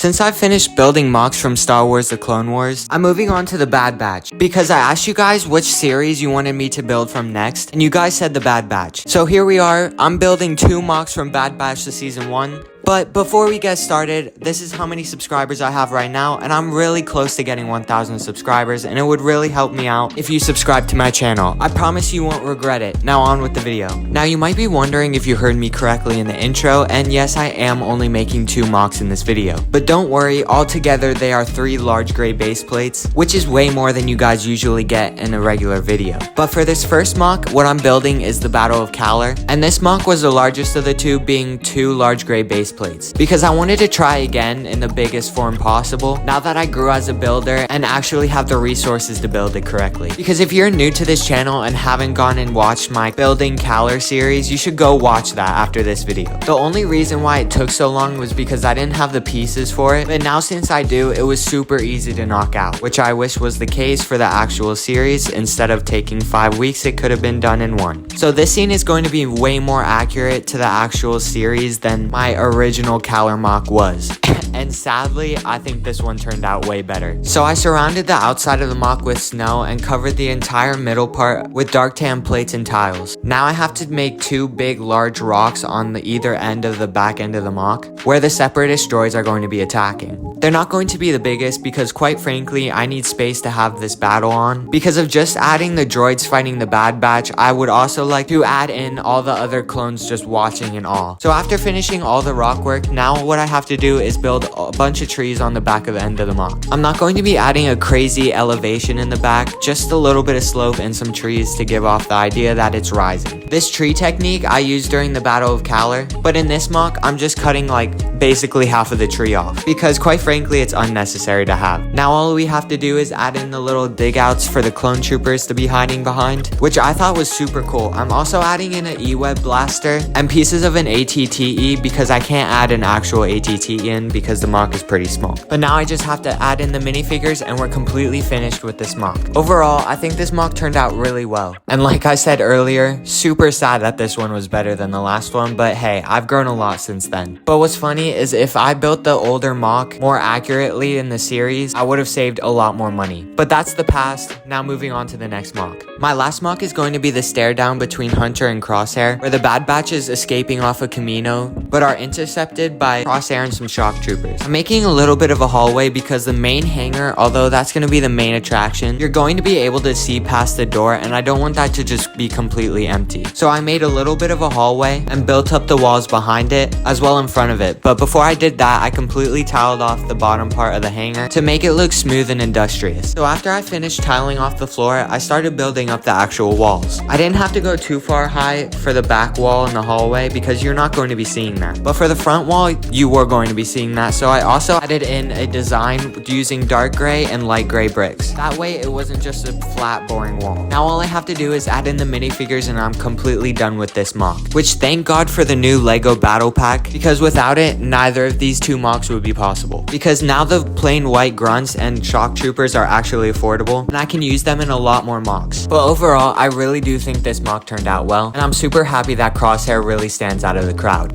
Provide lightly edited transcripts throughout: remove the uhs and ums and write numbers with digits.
Since I've finished building mocks from Star Wars The Clone Wars, I'm moving on to the Bad Batch, because I asked you guys which series you wanted me to build from next, and you guys said the Bad Batch. So here we are, I'm building 2 mocks from Bad Batch to Season 1. But before we get started, this is how many subscribers I have right now, and I'm really close to getting 1,000 subscribers, and it would really help me out if you subscribe to my channel. I promise you won't regret it. Now on with the video. Now you might be wondering if you heard me correctly in the intro, and yes, I am only making 2 mocks in this video. But don't worry, altogether they are 3 large gray base plates, which is way more than you guys usually get in a regular video. But for this first mock, what I'm building is the Battle of Kaller, and this mock was the largest of the 2, being 2 large gray base plates, because I wanted to try again in the biggest form possible now that I grew as a builder and actually have the resources to build it correctly. Because if you're new to this channel and haven't gone and watched my Building Kaller series, you should go watch that after this video. The only reason why it took so long was because I didn't have the pieces for it, but now since I do, it was super easy to knock out, which I wish was the case for the actual series. Instead of taking 5 weeks, it could have been done in 1. So this scene is going to be way more accurate to the actual series than my original Kaller mock was. And sadly, I think this one turned out way better. So I surrounded the outside of the mock with snow and covered the entire middle part with dark tan plates and tiles. Now I have to make 2 big large rocks on the either end of the back end of the mock, where the separatist droids are going to be attacking. They're not going to be the biggest because quite frankly, I need space to have this battle on. Because of just adding the droids fighting the Bad Batch, I would also like to add in all the other clones just watching in awe. So after finishing all the rock work, now what I have to do is build a bunch of trees on the back of the end of the mock. I'm not going to be adding a crazy elevation in the back, just a little bit of slope and some trees to give off the idea that it's rising. This tree technique I used during the Battle of Kaller, but in this mock, I'm just cutting like basically half of the tree off, because quite frankly, it's unnecessary to have. Now all we have to do is add in the little dig outs for the clone troopers to be hiding behind, which I thought was super cool. I'm also adding in an E-Web blaster and pieces of an ATTE because I can't add an actual ATTE in because the mock is pretty small. But now I just have to add in the minifigures and we're completely finished with this mock. Overall, I think this mock turned out really well. And like I said earlier, super sad that this one was better than the last one, but hey, I've grown a lot since then. But what's funny is if I built the older mock more accurately in the series, I would have saved a lot more money. But that's the past. Now moving on to the next mock. My last mock is going to be the stare down between Hunter and Crosshair, where the Bad Batch is escaping off of Kamino, but are intercepted by Crosshair and some shock troopers. I'm making a little bit of a hallway because the main hangar, although that's going to be the main attraction, you're going to be able to see past the door, and I don't want that to just be completely empty. So I made a little bit of a hallway and built up the walls behind it as well in front of it. But before I did that, I completely tiled off the bottom part of the hangar to make it look smooth and industrious. So after I finished tiling off the floor, I started building up the actual walls. I didn't have to go too far high for the back wall in the hallway because you're not going to be seeing that. But for the front wall, you were going to be seeing that. So I also added in a design using dark gray and light gray bricks. That way it wasn't just a flat, boring wall. Now all I have to do is add in the minifigures and I'm completely done with this mock. Which thank God for the new Lego Battle Pack, because without it, neither of these 2 mocks would be possible. Because now the plain white grunts and shock troopers are actually affordable, and I can use them in a lot more mocks. But overall, I really do think this mock turned out well, and I'm super happy that Crosshair really stands out of the crowd.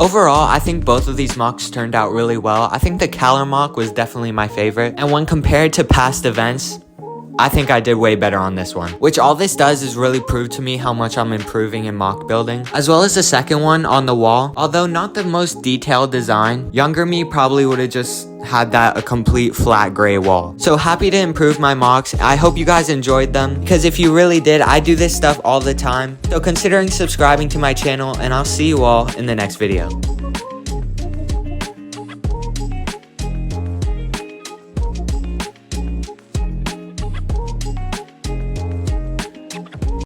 Overall, I think both of these mocks turned out really well. I think the Kaller mock was definitely my favorite, and when compared to past events, I think I did way better on this one. Which all this does is really prove to me how much I'm improving in mock building. As well as the second one on the wall. Although not the most detailed design, younger me probably would have just had that a complete flat gray wall. So happy to improve my mocks. I hope you guys enjoyed them, because if you really did, I do this stuff all the time. So considering subscribing to my channel, and I'll see you all in the next video.